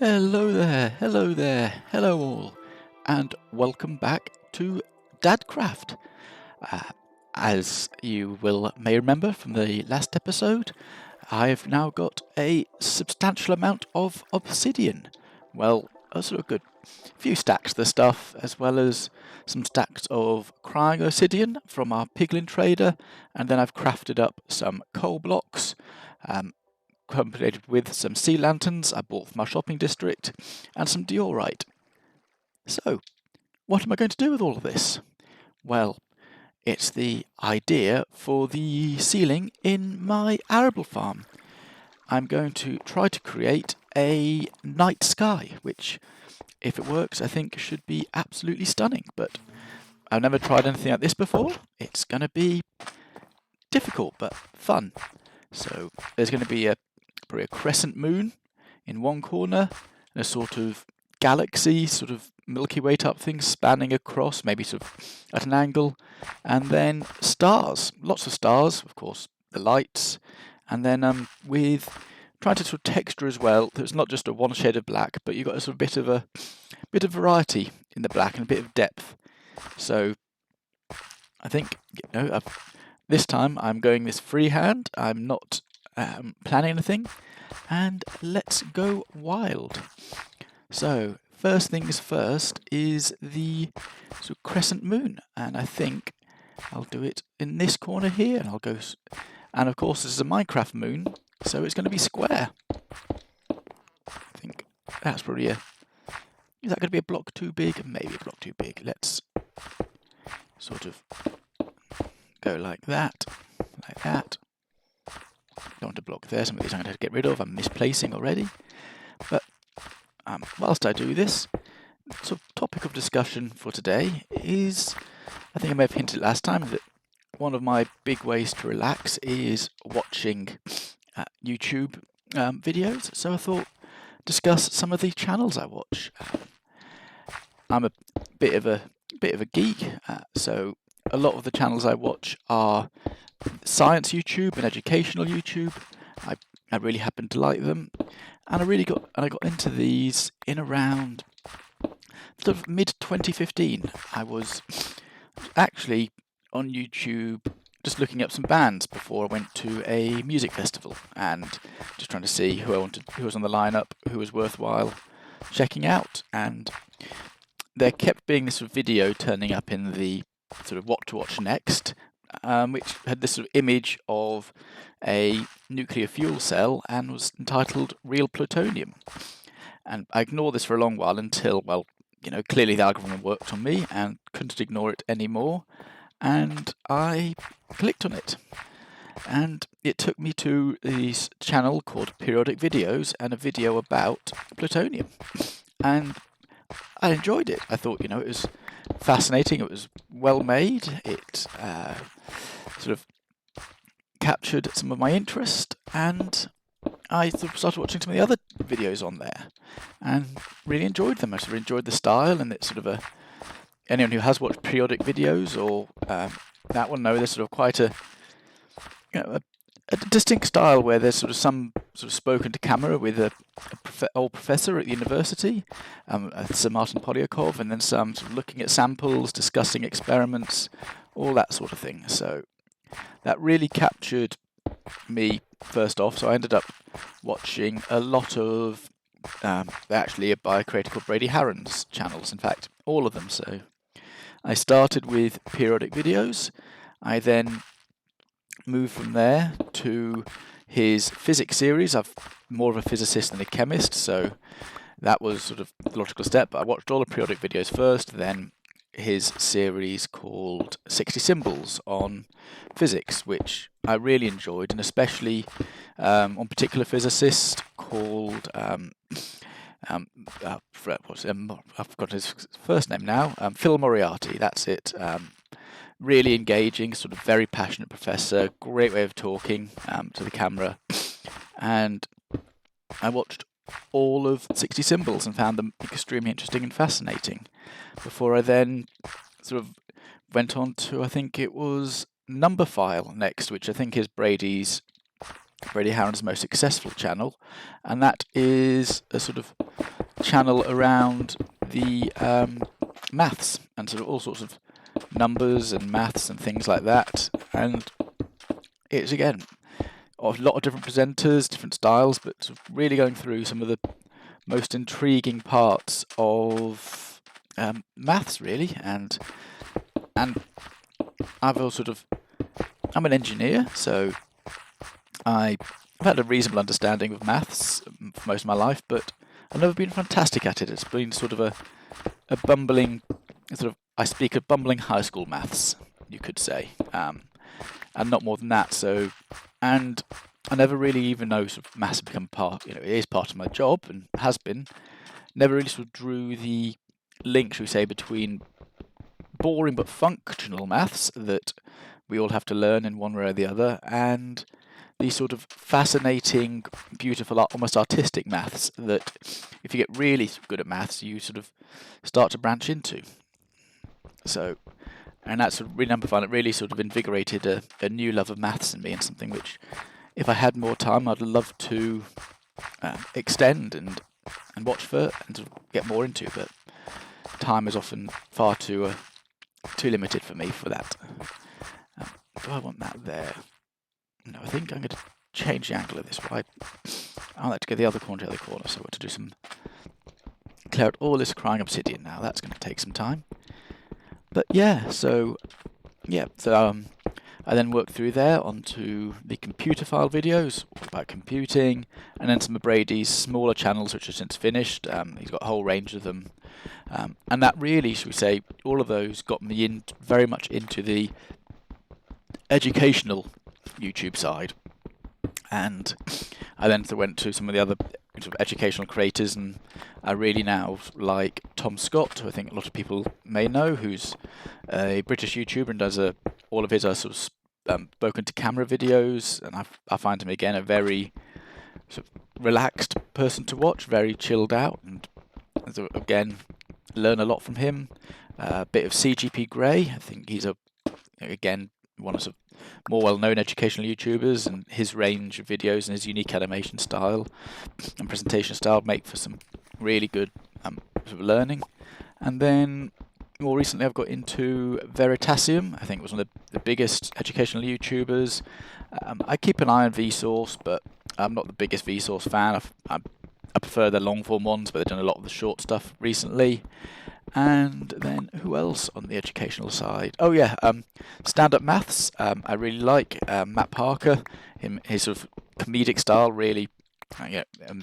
Hello there, hello all, and welcome back to DadCraft. Uh, as you may remember from the last episode, I've now got a substantial amount of obsidian. Well, a sort of good few stacks of the stuff, as well as some stacks of crying obsidian from our piglin trader, and then I've crafted up some coal blocks. Combined with some sea lanterns I bought from our shopping district, and some diorite. So, what am I going to do with all of this? Well, it's the idea for the ceiling in my arable farm. I'm going to try to create a night sky, which, if it works, I think should be absolutely stunning, but I've never tried anything like this before. It's going to be difficult, but fun. So, there's going to be probably a crescent moon in one corner, and a sort of galaxy, sort of Milky Way type thing spanning across, maybe sort of at an angle, and then stars, lots of stars, of course, the lights, and then with trying to sort of texture as well. So it's not just a one shade of black, but you've got a sort of bit of variety in the black and a bit of depth. So I think this time I'm going this freehand. I'm not planning anything, and let's go wild. So first things first is the sort of crescent moon, and I think I'll do it in this corner here, and I'll go, and of course this is a Minecraft moon, so it's going to be square. I think that's probably is that going to be a block too big? Maybe a block too big. Let's sort of go like that. Don't want to block there. Some of these I'm going to get rid of. I'm misplacing already. But whilst I do this, sort of topic of discussion for today is, I think I may have hinted last time, that one of my big ways to relax is watching YouTube videos. So I thought discuss some of the channels I watch. I'm a bit of a geek, so a lot of the channels I watch are science YouTube and educational YouTube. I really happen to like them, and I got into these in around sort of mid 2015. I was actually on YouTube just looking up some bands before I went to a music festival, and just trying to see who was on the lineup, who was worthwhile checking out. And there kept being this sort of video turning up in the sort of what to watch next, which had this sort of image of a nuclear fuel cell and was entitled Real Plutonium. And I ignored this for a long while until, well, clearly the algorithm worked on me and couldn't ignore it anymore. And I clicked on it. And it took me to this channel called Periodic Videos and a video about plutonium. And I enjoyed it. I thought, it was fascinating. It was well made. It sort of captured some of my interest, and I sort of started watching some of the other videos on there, and really enjoyed them. I sort of enjoyed the style, and it's sort of anyone who has watched periodic videos or that will know there's sort of quite a distinct style where there's sort of some sort of spoken to camera with a old professor at the university, Sir Martin Polyakov, and then some sort of looking at samples, discussing experiments, all that sort of thing. So that really captured me first off. So I ended up watching a lot of actually by a creator called Brady Harron's channels. In fact, all of them. So I started with periodic videos. I then moved from there to his physics series. I'm more of a physicist than a chemist, so that was sort of the logical step. But I watched all the periodic videos first, then his series called 60 Symbols on physics, which I really enjoyed, and especially on particular physicist called I've forgotten his first name now. Phil Moriarty. That's it. Really engaging, sort of very passionate professor, great way of talking to the camera. And I watched all of 60 Symbols and found them extremely interesting and fascinating, before I then sort of went on to, I think it was Numberphile next, which I think is Brady's Brady Harron's most successful channel, and that is a sort of channel around the maths and sort of all sorts of numbers and maths and things like that. And it's again a lot of different presenters, different styles, but sort of really going through some of the most intriguing parts of maths, really. And I've also I'm an engineer, so I've had a reasonable understanding of maths for most of my life, but I've never been fantastic at it. It's been sort of a bumbling, I speak of bumbling high school maths, you could say, and not more than that. So, and I never really even know sort of maths have become part, it is part of my job and has been. Never really sort of drew the link, shall we say, between boring but functional maths that we all have to learn in one way or the other, and these sort of fascinating, beautiful, almost artistic maths that, if you get really good at maths, you sort of start to branch into. So, and that's really number fun. It really sort of invigorated a new love of maths in me, and something which, if I had more time, I'd love to extend and watch for and sort of get more into. But time is often far too limited for me for that. Do I want that there? No, I think I'm going to change the angle of this. I like to get the other corner to the other corner, so I want to do some clear out all this crying obsidian now. That's going to take some time. But so I then worked through there onto the computer file videos about computing, and then some of Brady's smaller channels, which are since finished. He's got a whole range of them, and that really, should we say, all of those got me very much into the educational YouTube side. And I then went to some of the other sort of educational creators, and I really now like Tom Scott, who I think a lot of people may know, who's a British YouTuber and does all of his sort of spoken to camera videos, and I find him again a very sort of relaxed person to watch, very chilled out, and so again learn a lot from him. A bit of CGP Grey, I think he's again one of more well-known educational YouTubers, and his range of videos and his unique animation style and presentation style make for some really good sort of learning. And then more recently I've got into Veritasium. I think it was one of the biggest educational YouTubers. I keep an eye on Vsauce, but I'm not the biggest Vsauce fan. I prefer their long-form ones, but they've done a lot of the short stuff recently. And then who else on the educational side? Oh yeah, stand-up maths. I really like Matt Parker. His sort of comedic style really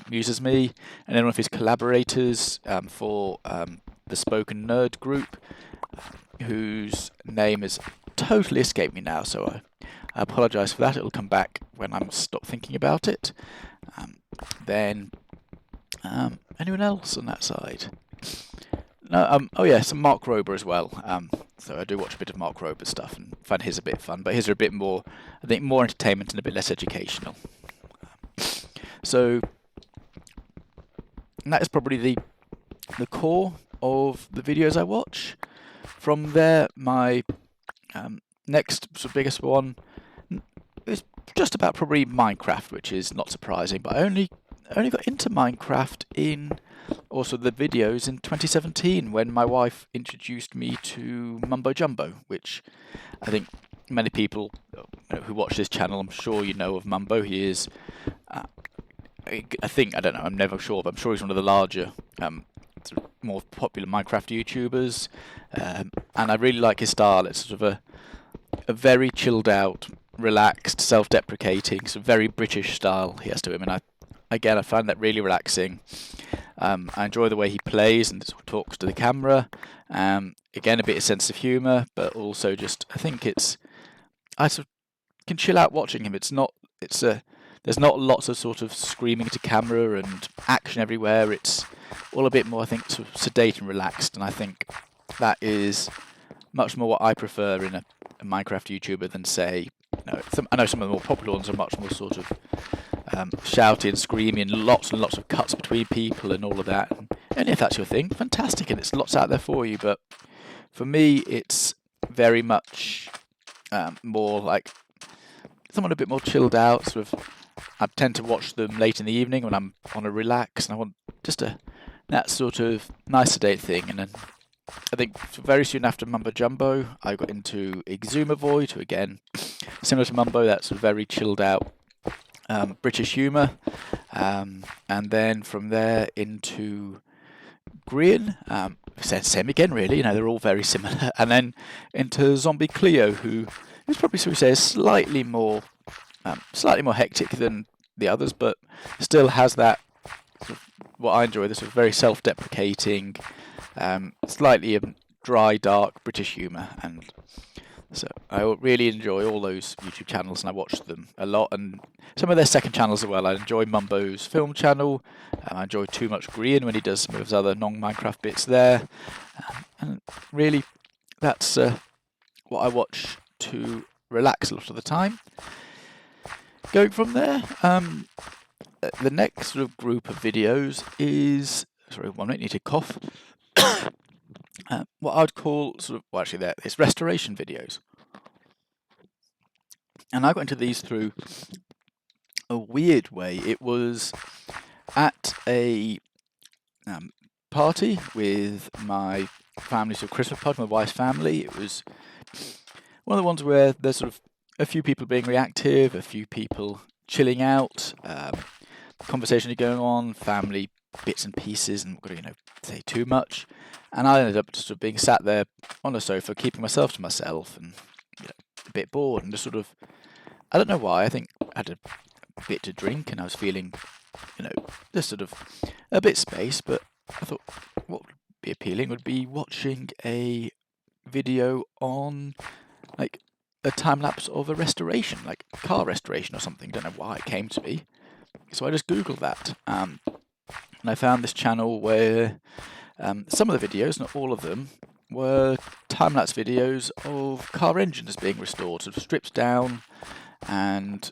amuses me. And then one of his collaborators for the Spoken Nerd group, whose name has totally escaped me now, so I apologise for that. It'll come back when I'm stopped thinking about it. Then anyone else on that side? No, some Mark Rober as well. So I do watch a bit of Mark Rober stuff and find his a bit fun, but his are a bit more, I think, more entertainment and a bit less educational. So that is probably the core of the videos I watch. From there, my next sort of biggest one is just about probably Minecraft, which is not surprising, but I only got into Minecraft in also the videos in 2017 when my wife introduced me to Mumbo Jumbo, which I think many people who watch this channel, I'm sure you know of Mumbo. He is, I'm never sure, but I'm sure he's one of the larger, more popular Minecraft YouTubers, and I really like his style. It's sort of a very chilled out, relaxed, self-deprecating, so very British style he has to him, and I find that really relaxing. I enjoy the way he plays and sort of talks to the camera. Again, a bit of sense of humour, but also just I think I sort of can chill out watching him. There's not lots of sort of screaming to camera and action everywhere. It's all a bit more, I think, sort of sedate and relaxed, and I think that is much more what I prefer in a Minecraft YouTuber than, say, I know some of the more popular ones are much more sort of shouting, screaming, lots and lots of cuts between people and all of that. And if that's your thing, fantastic, and it's lots out there for you. But for me, it's very much more like someone a bit more chilled out, sort of I tend to watch them late in the evening when I'm on a relax and I want just that sort of nice sedate thing. And then I think very soon after Mumbo Jumbo, I got into Exumovoid, who again, similar to Mumbo, that's very chilled out British humour. And then from there into Grian, same again really, they're all very similar. And then into Zombie Cleo, who is probably, so we say, slightly more hectic than the others, but still has that sort of, what I enjoy, this sort of very self-deprecating, slightly dry, dark British humour. And so I really enjoy all those YouTube channels, and I watch them a lot, and some of their second channels as well. I enjoy Mumbo's film channel. I enjoy Too Much Green when he does some of his other non-Minecraft bits there. And really, that's what I watch to relax a lot of the time. Going from there, the next sort of group of videos is, sorry, 1 minute, need to cough. What I'd call it's restoration videos. And I got into these through a weird way. It was at a party with my family, so Christmas party, my wife's family. It was one of the ones where there's sort of a few people being reactive, a few people chilling out, conversation going on, family bits and pieces, and not going to say too much. And I ended up just sort of being sat there on a sofa, keeping myself to myself, and a bit bored, and just sort of, I don't know why, I think I had a bit to drink, and I was feeling, just sort of a bit space, but I thought what would be appealing would be watching a video on, like, a time-lapse of a restoration, like car restoration or something. Don't know why it came to me. So I just Googled that, and I found this channel where some of the videos, not all of them, were time-lapse videos of car engines being restored, sort of stripped down and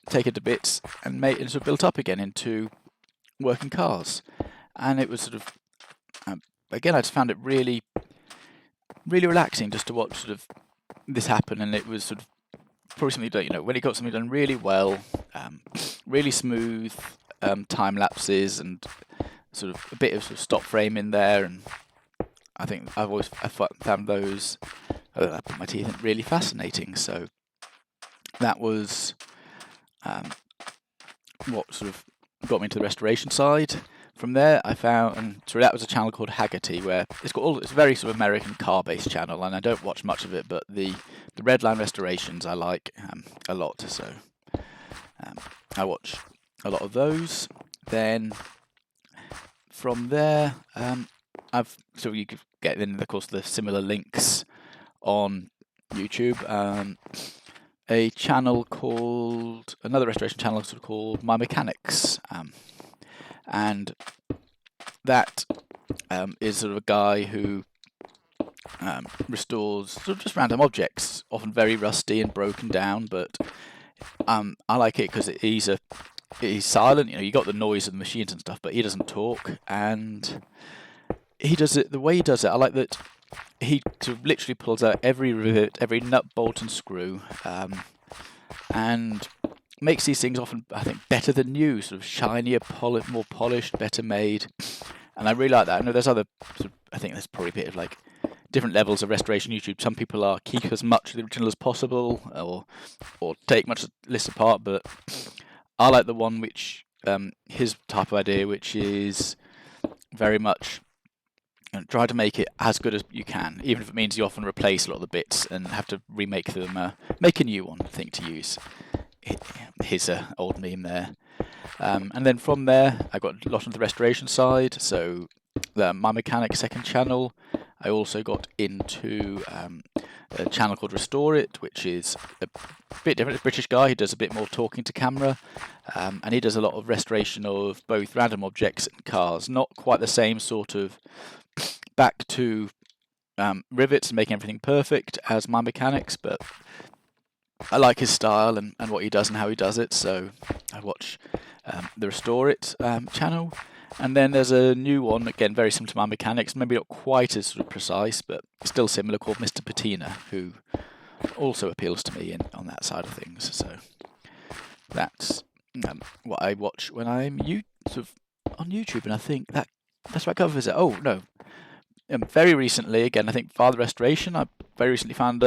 taken to bits and made and sort of built up again into working cars. And it was sort of, again, I just found it really, really relaxing just to watch sort of this happen. And it was sort of probably something, when he got something done really well, really smooth time lapses and sort of a bit of stop frame in there, and I think I found those, I put my teeth in, really fascinating. So that was what sort of got me into the restoration side. From there, I found, and so that was a channel called Haggerty, where it's a very sort of American car-based channel, and I don't watch much of it, but the Redline restorations I like a lot, so I watch a lot of those. Then from there, so you could get in, of course, the similar links on YouTube. Another restoration channel called My Mechanics, and that is sort of a guy who restores sort of just random objects, often very rusty and broken down, but I like it because he's silent. You got the noise of the machines and stuff, but he doesn't talk, and he does it the way he does it. I like that he sort of literally pulls out every rivet, every nut, bolt, and screw, and makes these things often, I think, better than new, sort of shinier, more polished, better made, and I really like that. I know there's other, I think there's probably a bit of like different levels of restoration YouTube. Some people are keep as much of the original as possible, or take much less apart, but I like the one which his type of idea, which is very much try to make it as good as you can, even if it means you often replace a lot of the bits and have to remake them, make a new one, I think, to use his old meme there. And then from there, I got a lot on the restoration side, so My Mechanic second channel. I also got into a channel called Restore It, which is a bit different. It's a British guy who does a bit more talking to camera, and he does a lot of restoration of both random objects and cars. Not quite the same sort of back to rivets and making everything perfect as My Mechanics, but I like his style and what he does and how he does it, so I watch the Restore It channel. And then there's a new one, again, very similar to My Mechanics, maybe not quite as sort of precise, but still similar, called Mr. Patina, who also appeals to me on that side of things. So That's what I watch when I'm sort of on YouTube, and I think that's what covers it. Oh no, very recently, again, I think Father Restoration. I very recently found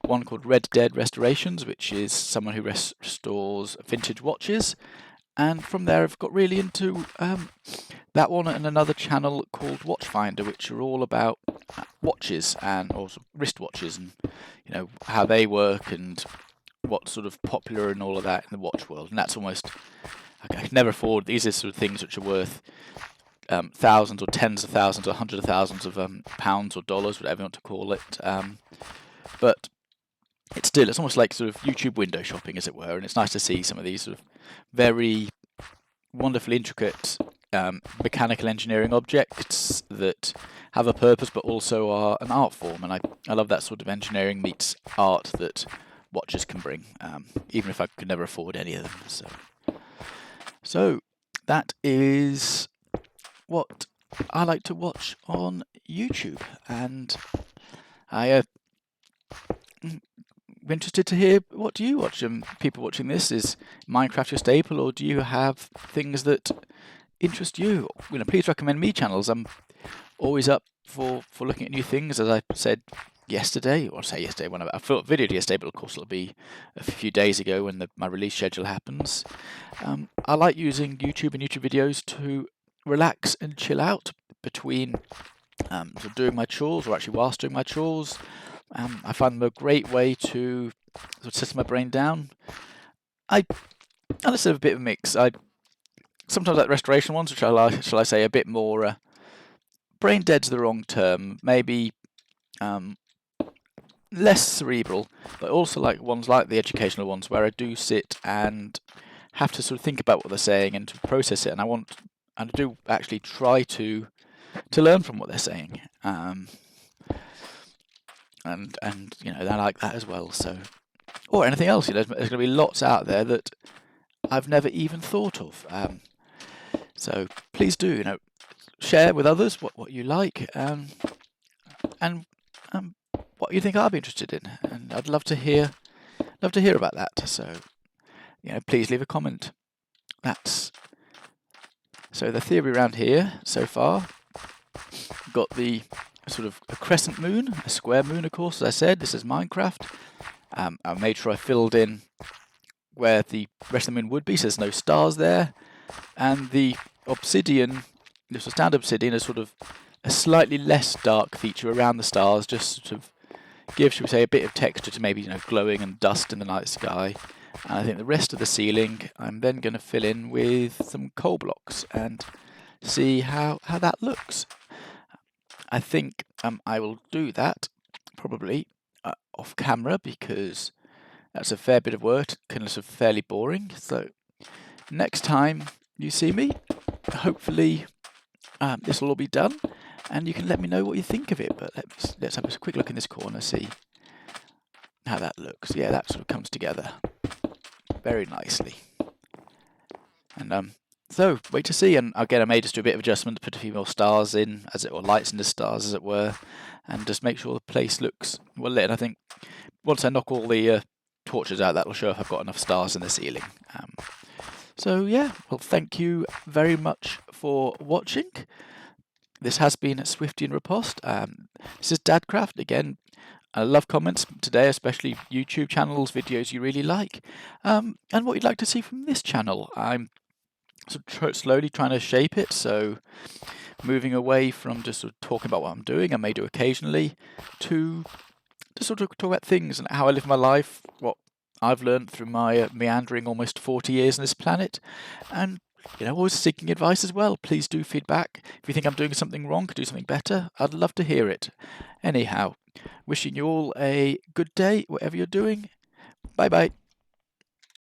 one called Red Dead Restorations, which is someone who restores vintage watches. And from there, I've got really into that one and another channel called Watchfinder, which are all about watches and also wristwatches and how they work and what's sort of popular and all of that in the watch world. And that's almost I can never afford. These are sort of things which are worth thousands or tens of thousands or hundreds of thousands of pounds or dollars, whatever you want to call it. But it's almost like sort of YouTube window shopping, as it were, and it's nice to see some of these sort of very wonderfully intricate mechanical engineering objects that have a purpose but also are an art form, and I love that sort of engineering meets art that watches can bring, even if I could never afford any of them. So that is what I like to watch on YouTube, and I'm interested to hear, what do you watch? People watching this, is Minecraft your staple, or do you have things that interest you? Please recommend me channels. I'm always up for looking at new things, as I said yesterday, or say yesterday when I filmed a video yesterday, but of course it'll be a few days ago when my release schedule happens. I like using YouTube and YouTube videos to relax and chill out between sort of doing my chores, or actually whilst doing my chores. I find them a great way to sort of settle my brain down. I listen to a bit of a mix. I sometimes like restoration ones, which shall I say, a bit more brain dead's the wrong term. Maybe less cerebral, but also like ones like the educational ones where I do sit and have to sort of think about what they're saying and to process it. And I do actually try to learn from what they're saying. And I like that as well. So, or anything else, there's going to be lots out there that I've never even thought of. So please do, share with others what you like, and what you think I'll be interested in, and I'd love to hear about that. So, please leave a comment. So the theory around here so far. Got the sort of a crescent moon, a square moon, of course, as I said. This is Minecraft. I made sure I filled in where the rest of the moon would be, so there's no stars there. And the obsidian, just a standard obsidian, is sort of a slightly less dark feature around the stars, just sort of gives, should we say, a bit of texture to maybe glowing and dust in the night sky. And I think the rest of the ceiling I'm then going to fill in with some coal blocks and see how that looks. I think I will do that probably off camera, because that's a fair bit of work, kind of sort of fairly boring. So next time you see me, hopefully this will all be done, and you can let me know what you think of it. But let's have a quick look in this corner, see how that looks. Yeah, that sort of comes together very nicely. And so wait to see, and again I may just do a bit of adjustment, put a few more stars in, or lights into stars as it were, and just make sure the place looks well lit. And I think once I knock all the torches out, that'll show if I've got enough stars in the ceiling. So yeah, well, thank you very much for watching. This has been Swifty and Riposte. This is DadCraft again. I love comments today, especially YouTube channels, videos you really like, and what you'd like to see from this channel. I'm slowly trying to shape it, so moving away from just sort of talking about what I'm doing, I may do occasionally, to sort of talk about things and how I live my life, what I've learned through my meandering almost 40 years on this planet, and always seeking advice as well. Please do feedback. If you think I'm doing something wrong, could do something better, I'd love to hear it. Anyhow, wishing you all a good day, whatever you're doing. Bye bye.